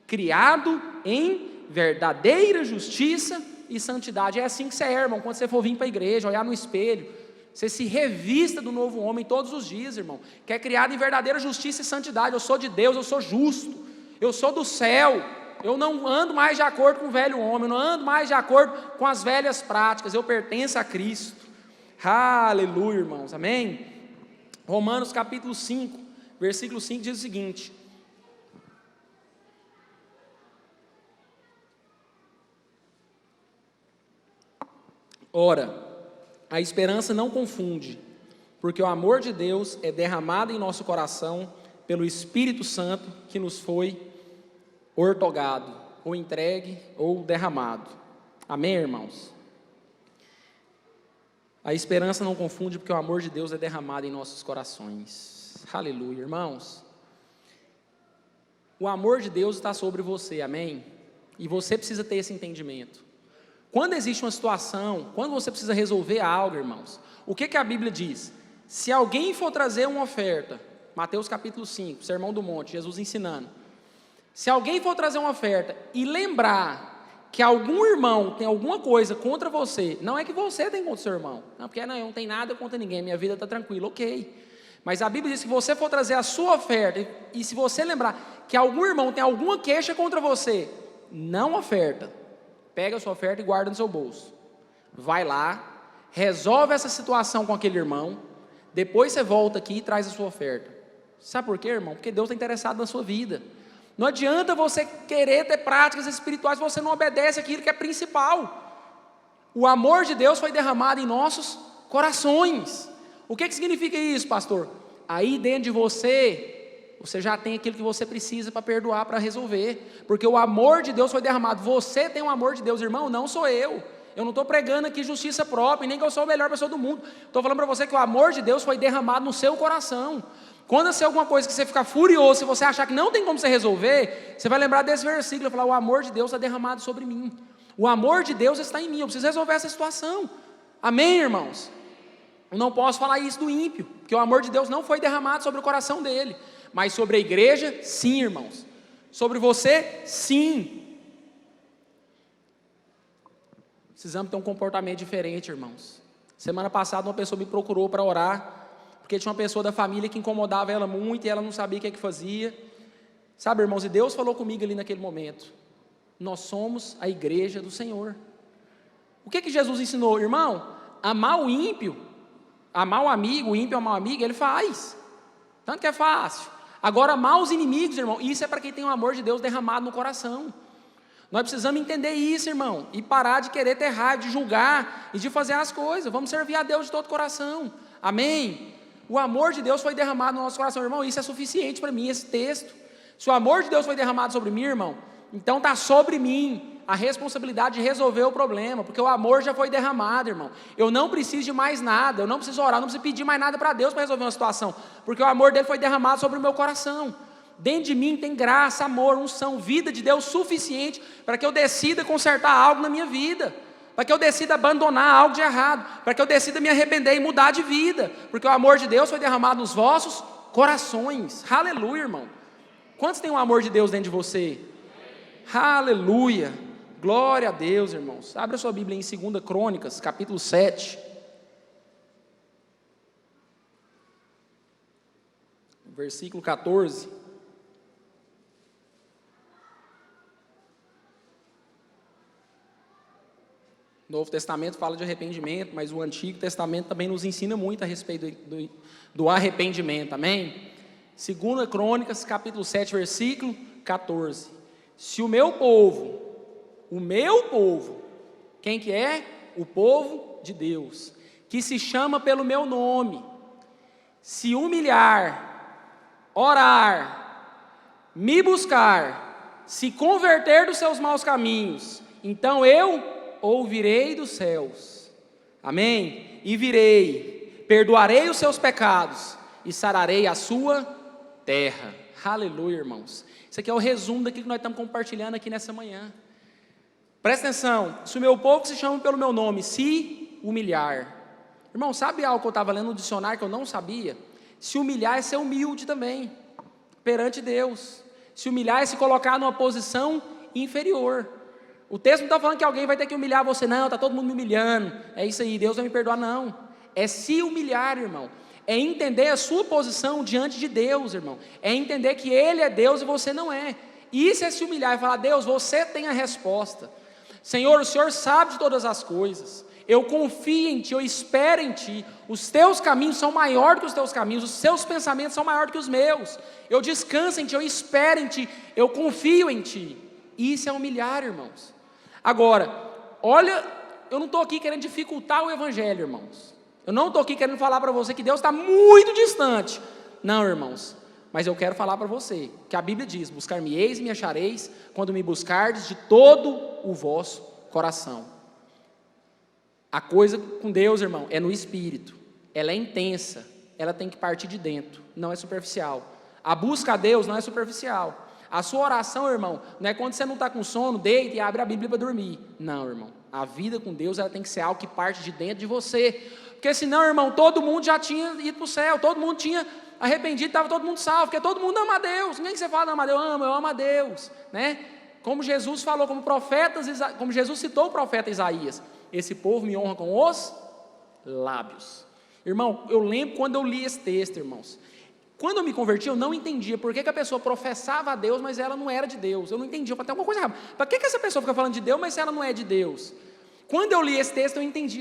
Criado em verdadeira justiça e santidade. É assim que você é, irmão, quando você for vir para a igreja, olhar no espelho, você se revista do novo homem todos os dias, irmão, que é criado em verdadeira justiça e santidade. Eu sou de Deus, eu sou justo, eu sou do céu. Eu não ando mais de acordo com o velho homem, eu não ando mais de acordo com as velhas práticas, eu pertenço a Cristo. Aleluia, irmãos, amém? Romanos capítulo 5, versículo 5 diz o seguinte: Ora, a esperança não confunde, porque o amor de Deus é derramado em nosso coração pelo Espírito Santo que nos foi ortogado, ou entregue, ou derramado. Amém, irmãos? A esperança não confunde, porque o amor de Deus é derramado em nossos corações. Aleluia, irmãos. O amor de Deus está sobre você, amém? E você precisa ter esse entendimento. Quando existe uma situação, quando você precisa resolver algo, irmãos, o que a Bíblia diz? Se alguém for trazer uma oferta, Mateus capítulo 5, Sermão do Monte, Jesus ensinando. Se alguém for trazer uma oferta e lembrar que algum irmão tem alguma coisa contra você, não é que você tem contra o seu irmão, não, porque não, eu não tenho nada contra ninguém, minha vida está tranquila, ok. Mas a Bíblia diz que se você for trazer a sua oferta, e se você lembrar que algum irmão tem alguma queixa contra você, não oferta, pega a sua oferta e guarda no seu bolso. Vai lá, resolve essa situação com aquele irmão, depois você volta aqui e traz a sua oferta. Sabe por quê, irmão? Porque Deus está interessado na sua vida. Não adianta você querer ter práticas espirituais se você não obedece aquilo que é principal. O amor de Deus foi derramado em nossos corações. O que significa isso, pastor? Aí dentro de você já tem aquilo que você precisa para perdoar, para resolver. Porque o amor de Deus foi derramado. Você tem o amor de Deus, irmão, não sou eu. Eu não estou pregando aqui justiça própria, nem que eu sou a melhor pessoa do mundo. Estou falando para você que o amor de Deus foi derramado no seu coração. Quando acontecer alguma coisa que você ficar furioso, se você achar que não tem como você resolver, você vai lembrar desse versículo e falar: o amor de Deus está derramado sobre mim. O amor de Deus está em mim, eu preciso resolver essa situação. Amém, irmãos? Eu não posso falar isso do ímpio, porque o amor de Deus não foi derramado sobre o coração dele. Mas sobre a igreja, sim, irmãos. Sobre você, sim. Precisamos ter um comportamento diferente, irmãos. Semana passada uma pessoa me procurou para orar, porque tinha uma pessoa da família que incomodava ela muito e ela não sabia o que fazia. Sabe, irmãos, e Deus falou comigo ali naquele momento: nós somos a igreja do Senhor. O que Jesus ensinou, irmão? Amar o ímpio, amar o amigo, o ímpio amar o amigo, ele faz. Tanto que é fácil. Agora, amar os inimigos, irmão, isso é para quem tem o amor de Deus derramado no coração. Nós precisamos entender isso, irmão, e parar de querer ter raiva, de julgar e de fazer as coisas. Vamos servir a Deus de todo o coração. Amém? O amor de Deus foi derramado no nosso coração, irmão. Isso é suficiente para mim, esse texto. Se o amor de Deus foi derramado sobre mim, irmão, então está sobre mim a responsabilidade de resolver o problema, porque o amor já foi derramado, irmão. Eu não preciso de mais nada, eu não preciso orar, não preciso pedir mais nada para Deus para resolver uma situação, porque o amor dele foi derramado sobre o meu coração. Dentro de mim tem graça, amor, unção, vida de Deus suficiente para que eu decida consertar algo na minha vida, para que eu decida abandonar algo de errado, para que eu decida me arrepender e mudar de vida, porque o amor de Deus foi derramado nos vossos corações. Aleluia, irmão. Quantos tem o amor de Deus dentro de você? Aleluia. Glória a Deus, irmãos. Abra sua Bíblia em 2 Crônicas, capítulo 7. Versículo 14. O Novo Testamento fala de arrependimento, mas o Antigo Testamento também nos ensina muito a respeito do arrependimento, amém? 2 Crônicas, capítulo 7, versículo 14. Se o meu povo, quem que é? O povo de Deus, que se chama pelo meu nome, se humilhar, orar, me buscar, se converter dos seus maus caminhos, então eu ouvirei dos céus, amém? E virei, perdoarei os seus pecados e sararei a sua terra. Aleluia, irmãos. Isso aqui é o resumo daquilo que nós estamos compartilhando aqui nessa manhã. Presta atenção: se o meu povo que se chama pelo meu nome se humilhar. Irmão, sabe algo que eu estava lendo no dicionário que eu não sabia? Se humilhar é ser humilde também, perante Deus. Se humilhar é se colocar numa posição inferior. O texto não está falando que alguém vai ter que humilhar você, não, está todo mundo me humilhando, é isso aí, Deus vai me perdoar, não. É se humilhar, irmão. É entender a sua posição diante de Deus, irmão. É entender que Ele é Deus e você não é. Isso é se humilhar e falar: Deus, você tem a resposta. Senhor, o Senhor sabe de todas as coisas. Eu confio em Ti, eu espero em Ti. Os Teus caminhos são maiores que os Teus caminhos, os Seus pensamentos são maiores que os meus. Eu descanso em Ti, eu espero em Ti, eu confio em Ti. Isso é humilhar, irmãos. Agora, olha eu não estou aqui querendo dificultar o evangelho, irmãos. Eu não estou aqui querendo falar para você que Deus está muito distante. Não, irmãos. Mas eu quero falar para você que a Bíblia diz: buscar-me-eis e me achareis quando me buscardes de todo o vosso coração. A coisa com Deus, irmão, é no espírito. Ela é intensa. Ela tem que partir de dentro. Não é superficial. A busca a Deus não é superficial. A sua oração, irmão, não é quando você não está com sono, deita e abre a Bíblia para dormir. Não, irmão. A vida com Deus, ela tem que ser algo que parte de dentro de você. Porque senão, irmão, todo mundo já tinha ido para o céu. Todo mundo tinha arrependido, estava todo mundo salvo. Porque todo mundo ama a Deus. Ninguém que você fala ama a Deus, eu amo a Deus, né? Como Jesus falou, como Jesus citou o profeta Isaías: esse povo me honra com os lábios. Irmão, eu lembro quando eu li esse texto, irmãos. Quando eu me converti, eu não entendia por que a pessoa professava a Deus, mas ela não era de Deus. Eu não entendia, eu falei, tem alguma coisa errada. Para que essa pessoa fica falando de Deus, mas ela não é de Deus? Quando eu li esse texto, eu entendi,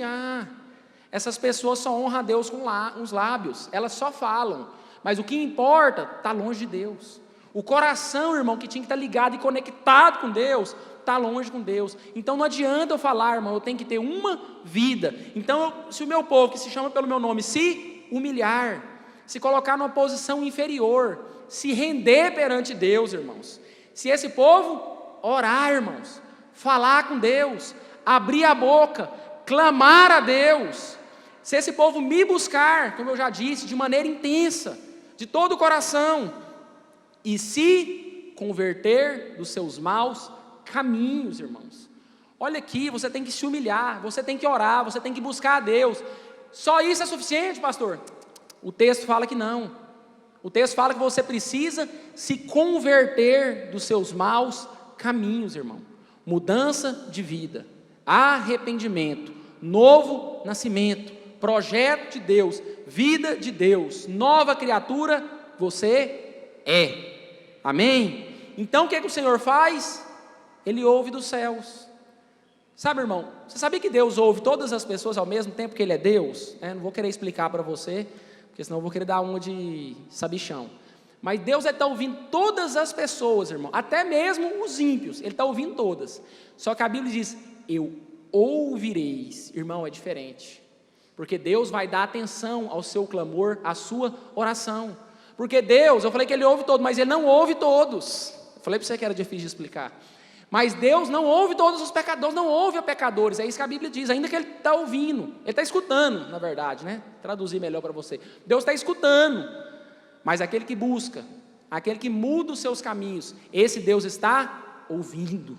essas pessoas só honram a Deus com os lábios, elas só falam, mas o que importa está longe de Deus. O coração, irmão, que tinha que estar ligado e conectado com Deus, está longe com Deus. Então não adianta eu falar, irmão, eu tenho que ter uma vida. Então, se o meu povo, que se chama pelo meu nome, se humilhar, se colocar numa posição inferior, se render perante Deus, irmãos. Se esse povo orar, irmãos, falar com Deus, abrir a boca, clamar a Deus. Se esse povo me buscar, como eu já disse, de maneira intensa, de todo o coração, e se converter dos seus maus caminhos, irmãos. Olha aqui, você tem que se humilhar, você tem que orar, você tem que buscar a Deus. Só isso é suficiente, pastor? O texto fala que não. O texto fala que você precisa se converter dos seus maus caminhos, irmão. Mudança de vida, arrependimento, novo nascimento, projeto de Deus, vida de Deus, nova criatura você é. Amém? Então o que o Senhor faz? Ele ouve dos céus. Sabe, irmão, você sabia que Deus ouve todas as pessoas ao mesmo tempo que Ele é Deus? Não vou querer explicar para você, porque senão eu vou querer dar uma de sabichão. Mas Deus está ouvindo todas as pessoas, irmão, até mesmo os ímpios, Ele está ouvindo todas. Só que a Bíblia diz, eu ouvireis. Irmão, é diferente, porque Deus vai dar atenção ao seu clamor, à sua oração. Porque Deus, eu falei que Ele ouve todos, mas Ele não ouve todos. Eu falei para você que era difícil de explicar. Mas Deus não ouve todos os pecadores, não ouve a pecadores, é isso que a Bíblia diz, ainda que Ele está ouvindo, Ele está escutando, na verdade, né? Traduzir melhor para você. Deus está escutando, mas aquele que busca, aquele que muda os seus caminhos, esse Deus está ouvindo.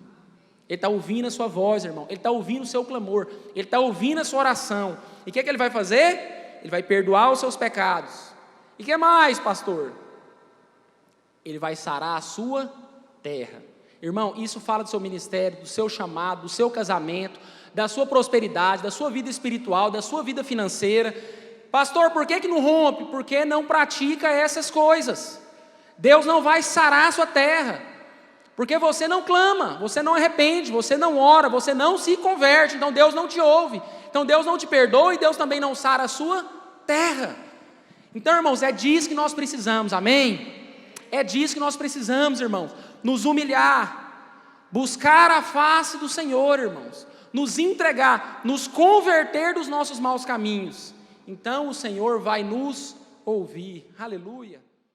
Ele está ouvindo a sua voz, irmão, Ele está ouvindo o seu clamor, Ele está ouvindo a sua oração. E o que Ele vai fazer? Ele vai perdoar os seus pecados. E o que mais, pastor? Ele vai sarar a sua terra. Irmão, isso fala do seu ministério, do seu chamado, do seu casamento, da sua prosperidade, da sua vida espiritual, da sua vida financeira. Pastor, por que não rompe? Porque não pratica essas coisas. Deus não vai sarar a sua terra, porque você não clama, você não arrepende, você não ora, você não se converte, então Deus não te ouve, então Deus não te perdoa e Deus também não sara a sua terra. Então, irmãos, é disso que nós precisamos, amém? É disso que nós precisamos, irmãos, nos humilhar, buscar a face do Senhor, irmãos, nos entregar, nos converter dos nossos maus caminhos. Então o Senhor vai nos ouvir, aleluia.